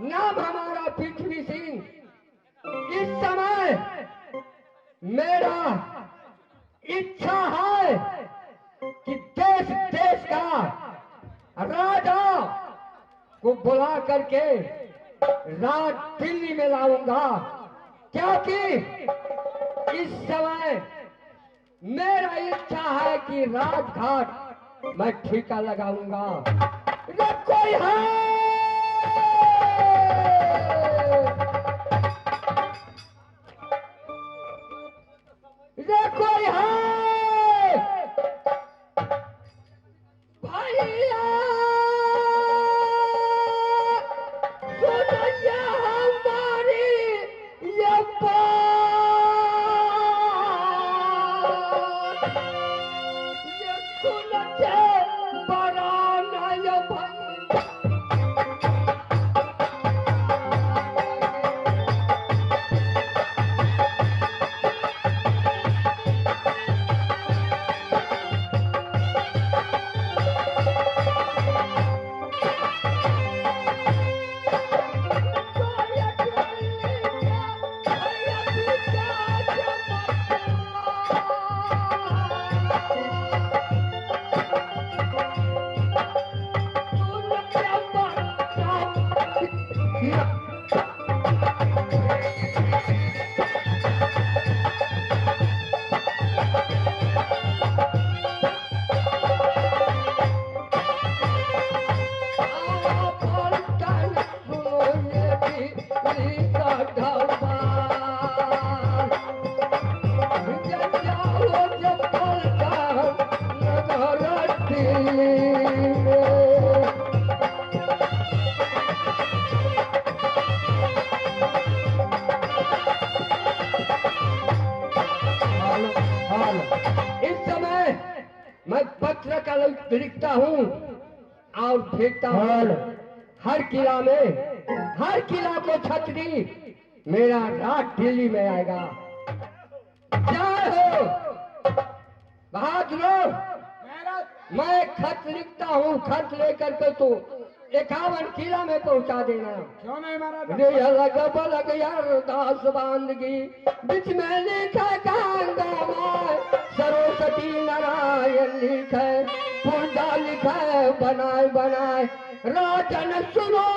नाम हमारा पृथ्वी सिंह। इस समय मेरा इच्छा है कि देश देश का राजा को बुला करके राज दिल्ली में लाऊंगा, क्योंकि इस समय मेरा इच्छा है कि राजघाट मैं ठेका लगाऊंगा। ये कोई है ये कोई है भैया सुनिए हमारी ये बात, ये सुनते बड़ा नया भैया मैं पत्र का लिखता हूँ और भेजता हूँ हर किला में, हर किला को छतरी मेरा राज दिल्ली में आएगा। जय हो बहादुर। मैं खत लिखता हूँ, खत लेकर के तो 51 किला में पहुंचा देना। क्यों नहीं महाराज? रे अलग बलग यार दास बांदगी बीच में लिखा गंगा माय, सरस्वती नारायण लिखे पूजा लिखे बनाए बनाए। राजन सुनो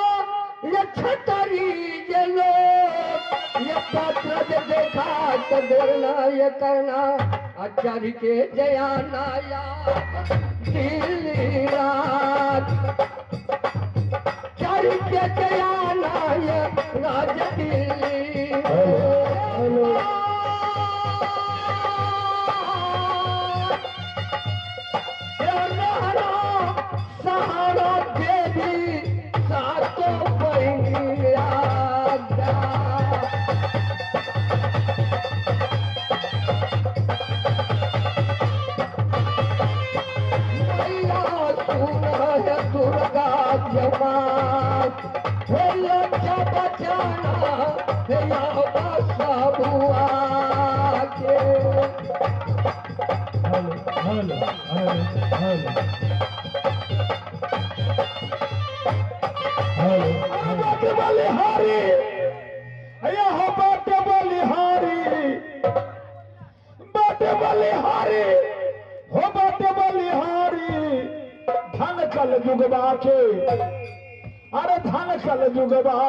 ये छतरी ये लोग, ये पत्र जो देखा तो देना ये करना। आचार्य के जया नाया दिल्ली राज, आचार्य के जया नाया राज दिल्ली। सहारा देवी सातों बहनी आज्ञा, मैया सुन दुर्गा जमात, हे लक्ष्य बचाना हे सबुआ के। हरे भैया हो कल जुगवा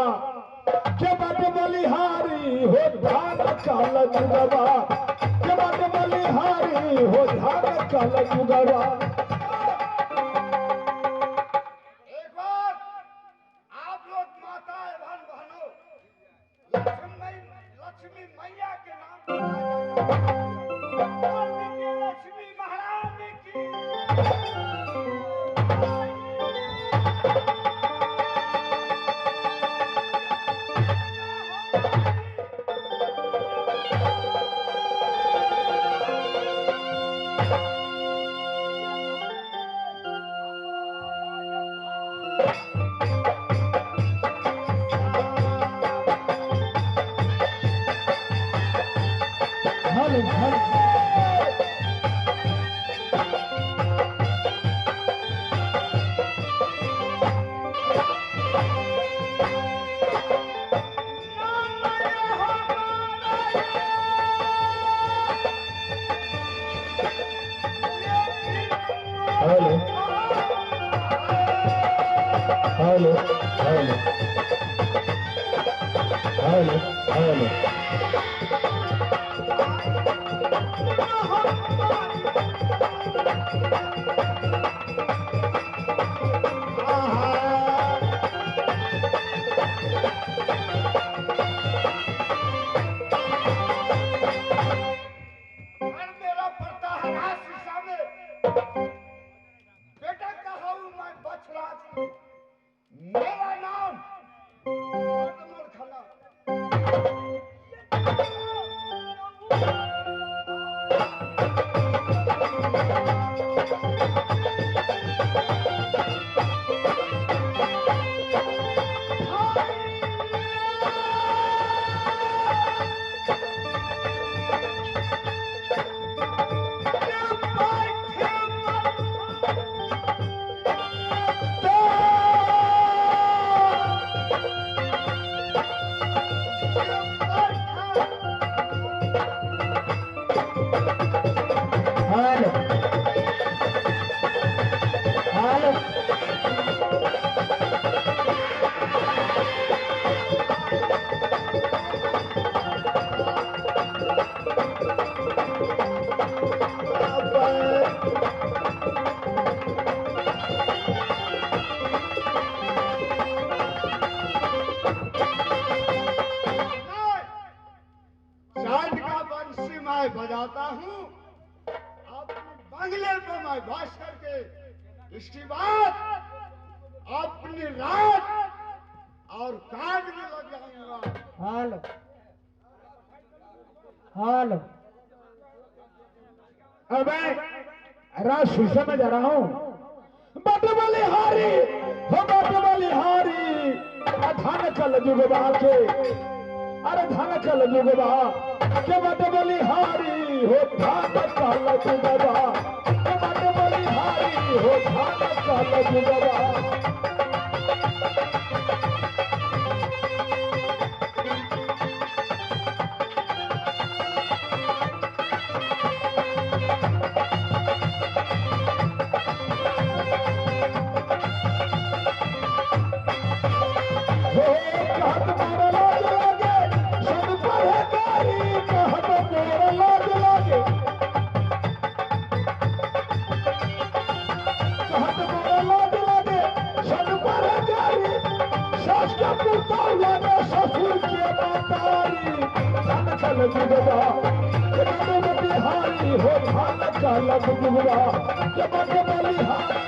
के बट बलिहारी हो धान कल जुगवा के बट बलिहारी हो धान कल जुगवा। एक बार आप लोग माता एवं बहनों लक्ष्मी मैया के नाम लक्ष्मी महारानी की hello hello hello hello hello मेरा पड़ता है रात शीशा में बेटा कहा हूँ मैं बछराज मेरा नाम Vardhman Khanna. Hello hello side का बंसी मैं बजाता हूँ अपने बंगले पे मैं बस करके इसकी बात अपनी रात और काट में लग जाऊंगा। हेलो हेलो अबे रात शीशे में जा रहा हूँ बट बलिहारी हो बट बलिहारी धान कल जुगवा के अरे धान कल जुगवा के बट बलिहारी हो धान कल जुगवा के बट बलिहारी हो धान कल जुगवा। कहत मोर लाज लागे सब पढ़े कारी कहत मोर लाज लागे कहत मोर लाज लागे सब पढ़े कारी सास का पुता लागे ससुर के मातारी धन कल जुगवा के बट बलिहारी हो धन कल जुगवा के बट बलिहारी।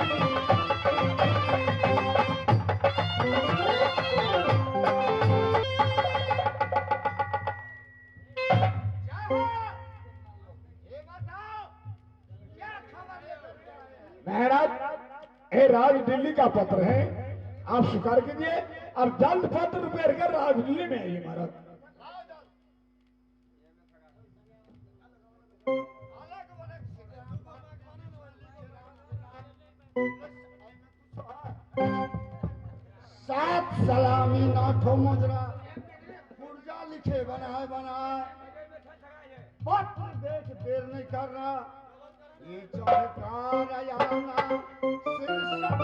महाराज ये राज दिल्ली का पत्र है आप स्वीकार कीजिए अब जल्द पत्र रिपेयर कर राज दिल्ली में आइए महाराज। सात सलामी नाठो मुजरा पुर्जा लिखे बनाए बनाए पत्र देख देर नहीं करना ये चौकार आना सिर सब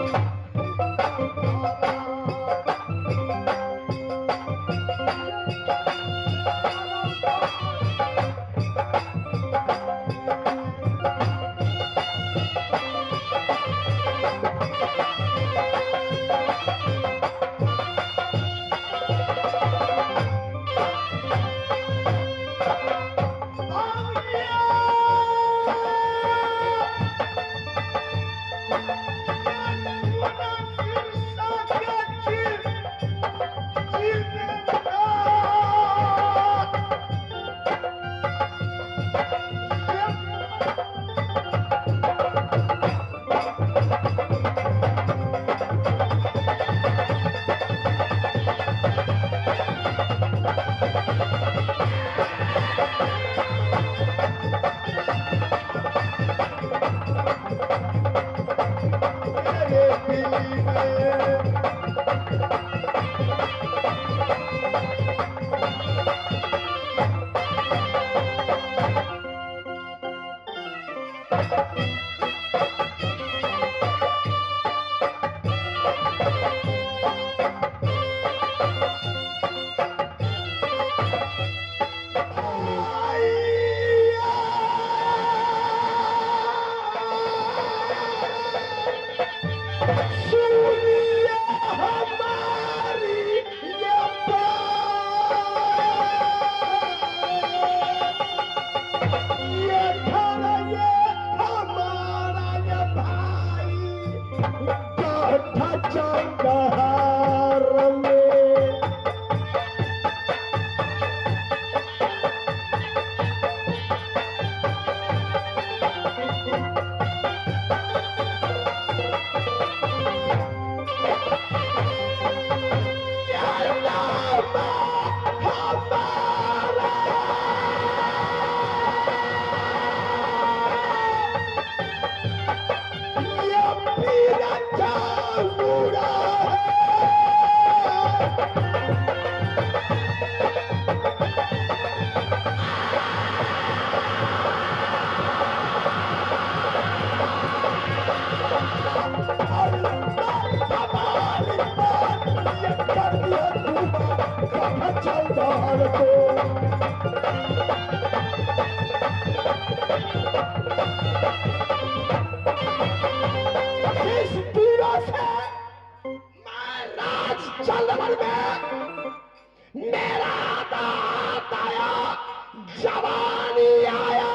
जवानी आया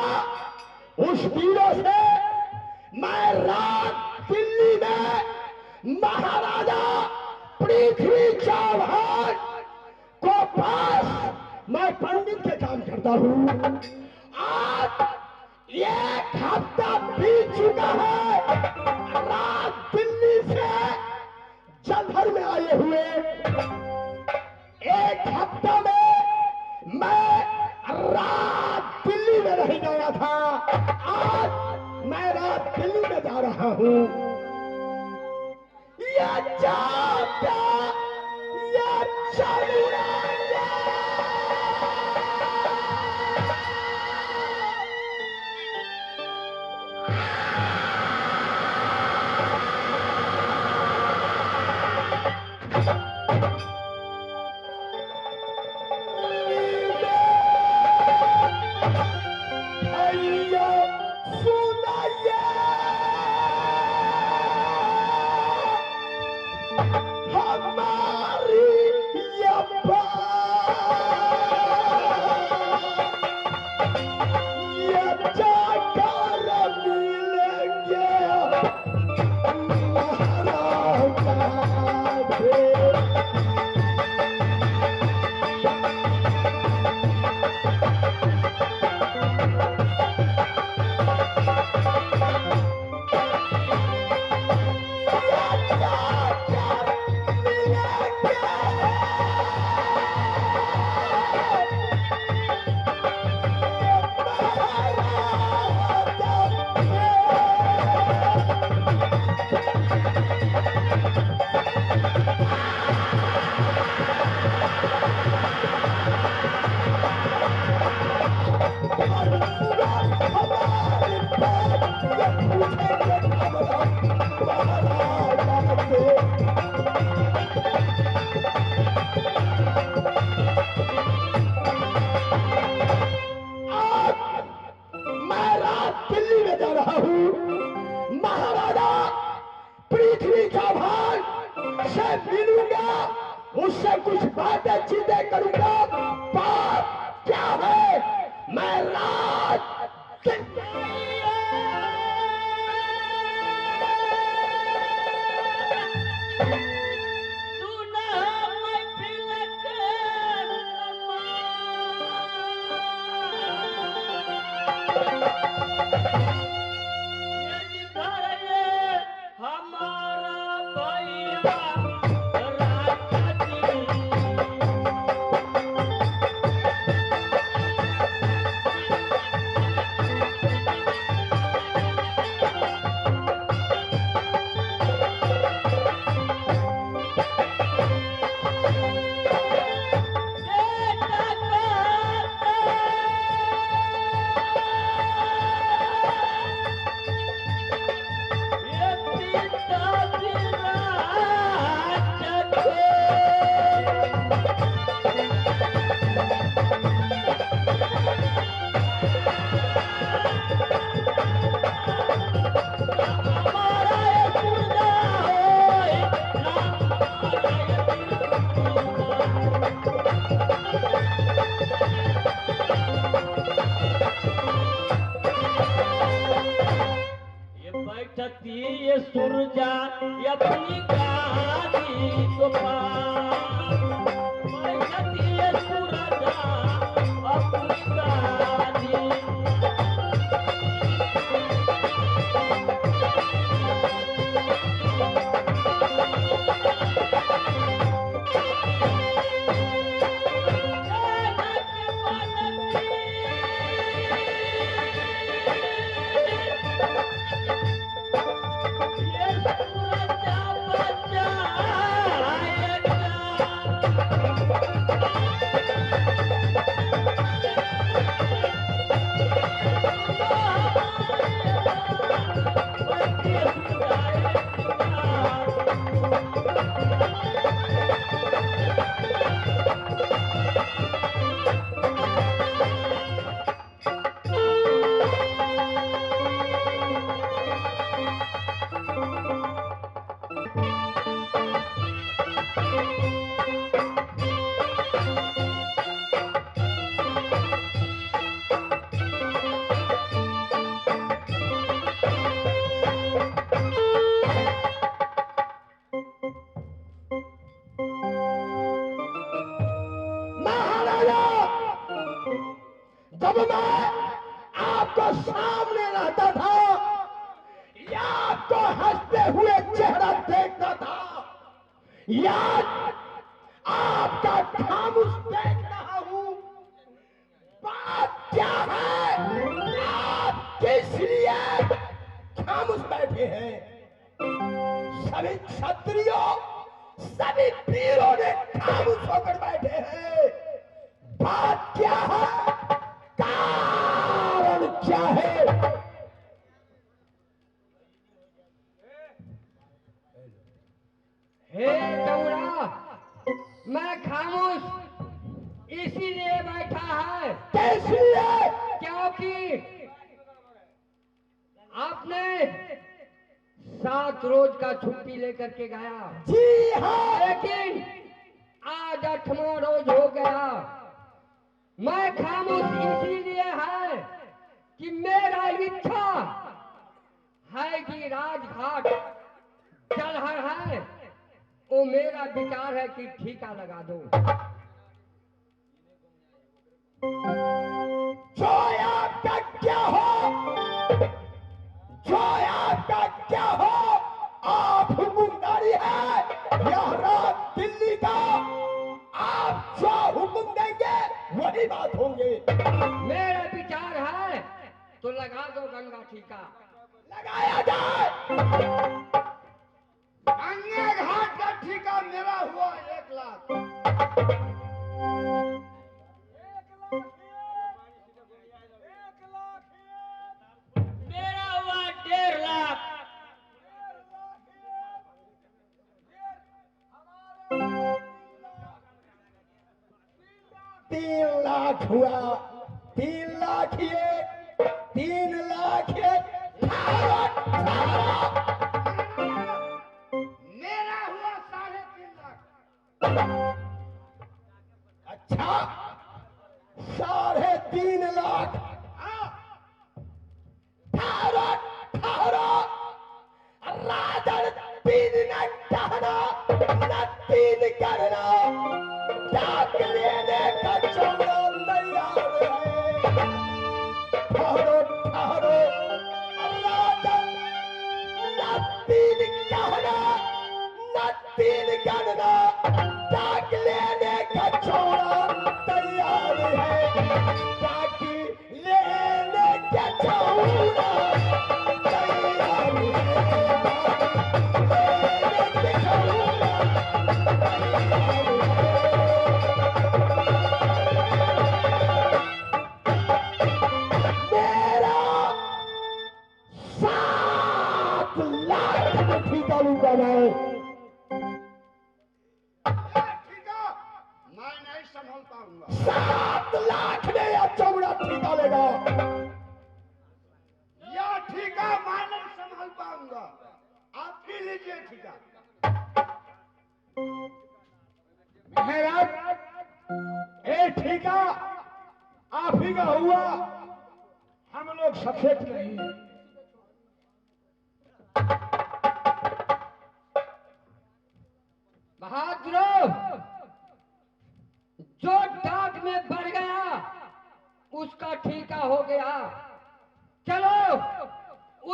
उस तीरों से मैं रात दिल्ली में महाराजा पृथ्वी चौहान को पास मैं पंडित के काम करता हूँ। आज एक हफ्ता बीत चुका है रात दिल्ली से जलधर में आए हुए। एक हफ्ता में मैं रात दिल्ली में नहीं गया था, आज मैं रात दिल्ली में जा रहा हूँ। या जाता या चलूरा हमारी ये मैं राज ये सुरजा अपनी गाड़ी को ये सुरजा अपनी गाड़ी जब मैं आपको सामने रहता था या आपको हंसते हुए चेहरा देखता था या आपका खामोश देख रहा हूं, बात क्या है? आप किस लिए खामोश बैठे हैं? सभी क्षत्रियों, सभी वीरों ने खामोश होकर बैठे हैं। बात क्या है? कारण क्या है? हे चौड़ा, मैं खामोश इसीलिए बैठा है कैसे? क्योंकि आपने 7 रोज का छुट्टी लेकर के गया, जी हाँ, लेकिन आज 8वां रोज हो गया। मैं खामोश इसीलिए है कि मेरा इच्छा है कि राजघाट जलहर है, वो मेरा विचार है कि ठीका लगा दो। जो आपका क्या हो, जो आपका क्या हो, आप हुकुमदारी है यह रात दिल्ली का, आप जो हुक्म देंगे वही बात होंगे। मेरा विचार है तो लगा दो गंगा ठीका। लगाया जाए। गंगा घाट का ठीका मेरा हुआ 1 लाख। मेरा हुआ 1.5 लाख। 3 लाख हुआ, 3 लाख एक, 3 लाख एक, मेरा हुआ 3.5 लाख। अच्छा 3.5 लाख ताकि लेने के चौड़ा मेरा 7 लाख में ठीका लूंगा मैं। ठीक है, मैं नहीं संभल पाऊंगा। 7 लाख में यह चौड़ा ठीका लेगा। या ठीक है, मैं नहीं संभल पाऊंगा। आप ही लीजिए ठीका। महाराज ए ठीका आप ही का हुआ, हम लोग सचेत नहीं हैं। बहादुरों, जो डाक में बढ़ गया उसका ठीका हो गया। चलो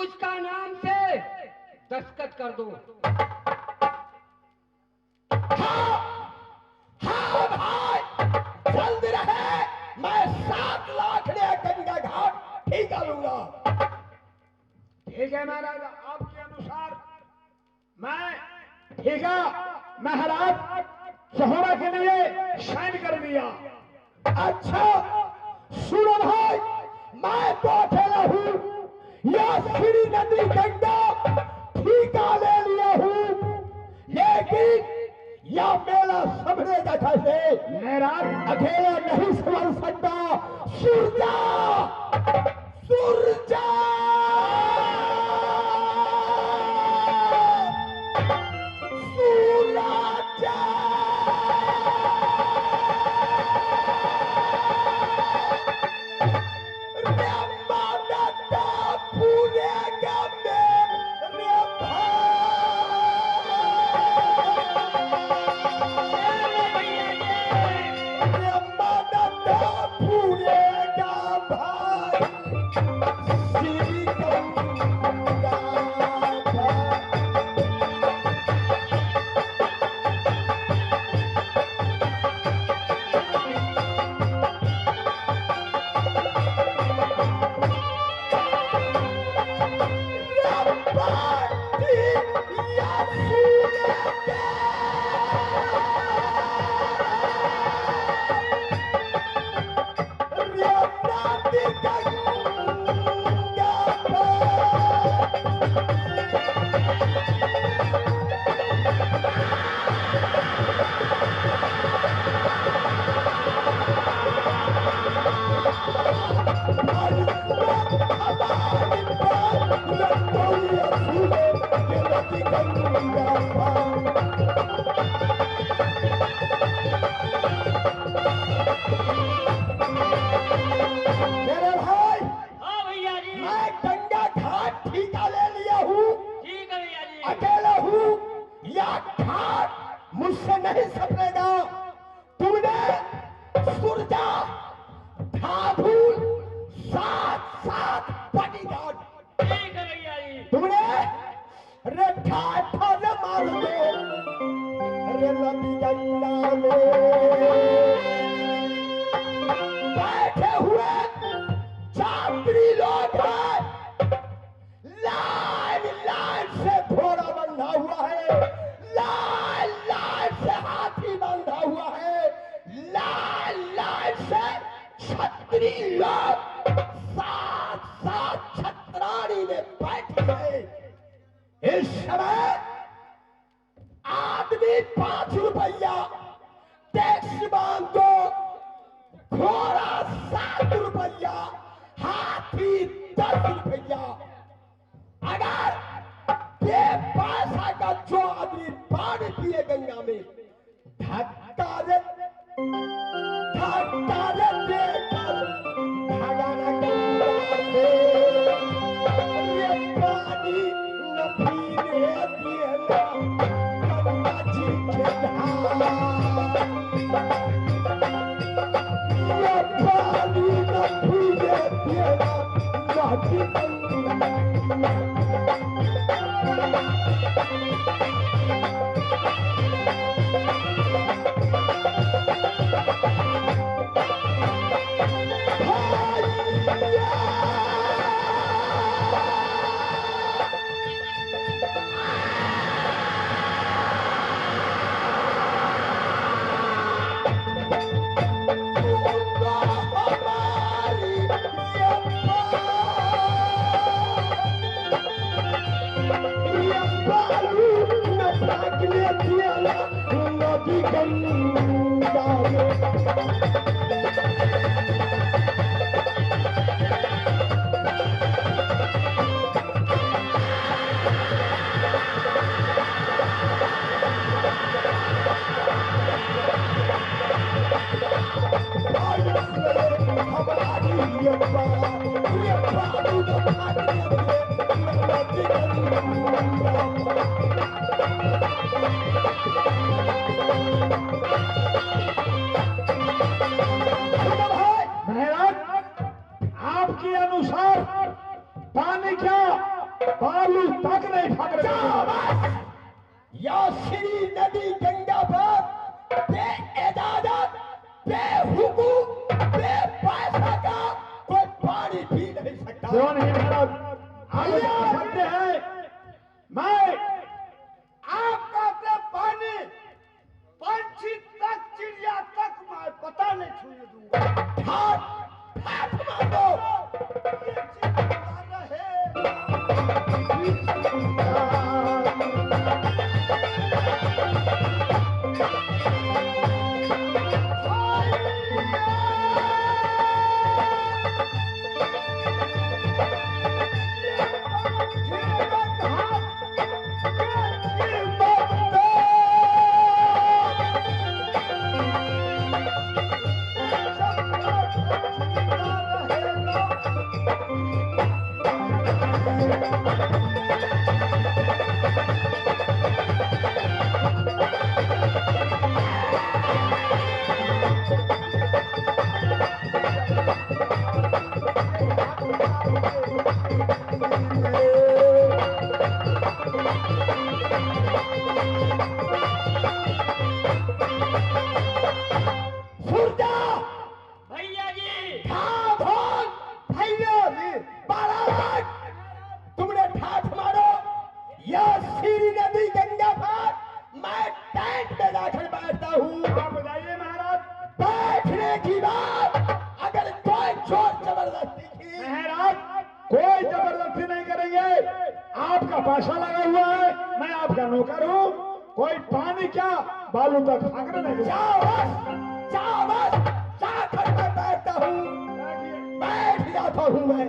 उसका नाम से दस्तखत कर दो। हाँ भाई, जल्द रहे, मैं 7 लाख ले गंगा घाट ठीका लूंगा। ठीक है महाराज, आपके अनुसार मैं ठीका महाराज सहोरा के लिए साइन कर दिया। अच्छा सुनो भाई, मैं तो अकेला हूँ, यह श्री नदी गंगा ठीका ले लिया हूँ, लेकिन यह मेला संभलेगा कैसे? मेरा अकेला नहीं संभल सकता। सूरजा सूरजा सूरजा रे मानता पूरे गमे रे मेरे भाई, हाँ भैया जी। मैं गंगा घाट ठीका ले लिया हूँ, ठीक है भैया जी। अकेला हूँ, यह घाट मुझसे नहीं सपनेगा। तुमने सुरजा धाधुल 7 बॉडीगार्ड, ठीक है भैया जी। तुमने रे ठाठा न मार दो रे नदी गंगा में बैठे हुए यात्री लोग हैं। लाइन लाइन से घोड़ा बंधा हुआ है, लाइन लाइन से हाथी बंधा हुआ है, लाइन लाइन से छतरी लोग 7 छतरानी में बैठे हैं। इस समय आदमी 5 रुपया टैक्स मांग दो, घोड़ा 7 रुपया, हाथी 10 रुपया। अगर बेपैसा का जो आदमी पानी पिए गंगा में, धक्का रे देकर भगाना गंगा से, ये पानी न पीने देना गंगा जी के धाम। ये पानी न पीने देना नदी गंगा। पियाला नदी गंगा में आपके अनुसार पानी क्या बालू तक नहीं फट रहा। या श्री नदी गंगा पर बे इजाजत बे हुकूक बे पैसा का कोई पानी पी नहीं सकता। क्यों नहीं महाराज, आप बता सकते हैं। मैं आप कहते पानी, पंछी तक चिड़िया तक मैं पता नहीं छूने दूंगा। ठाट ठाट मारो ये चीज बता रहे। सूरजा भैया जी हाँ भोन भैया जी बारात तुमने ठाठ मारो। यह श्री नदी गंगा पर मैं टेंट में जाकर बैठता हूँ। आप बताइए महाराज। बैठने की बात अगर कोई जोर जबरदस्ती की महाराज कोई जबरदस्ती नहीं करेंगे। आपका पैसा लगा हुआ है, मैं आपका नौकर हूँ। कोई पानी क्या बालू तक फाकने नहीं दूंगा। जाओ बस जाकर मैं बैठता हूँ, बैठ जाता हूँ मैं।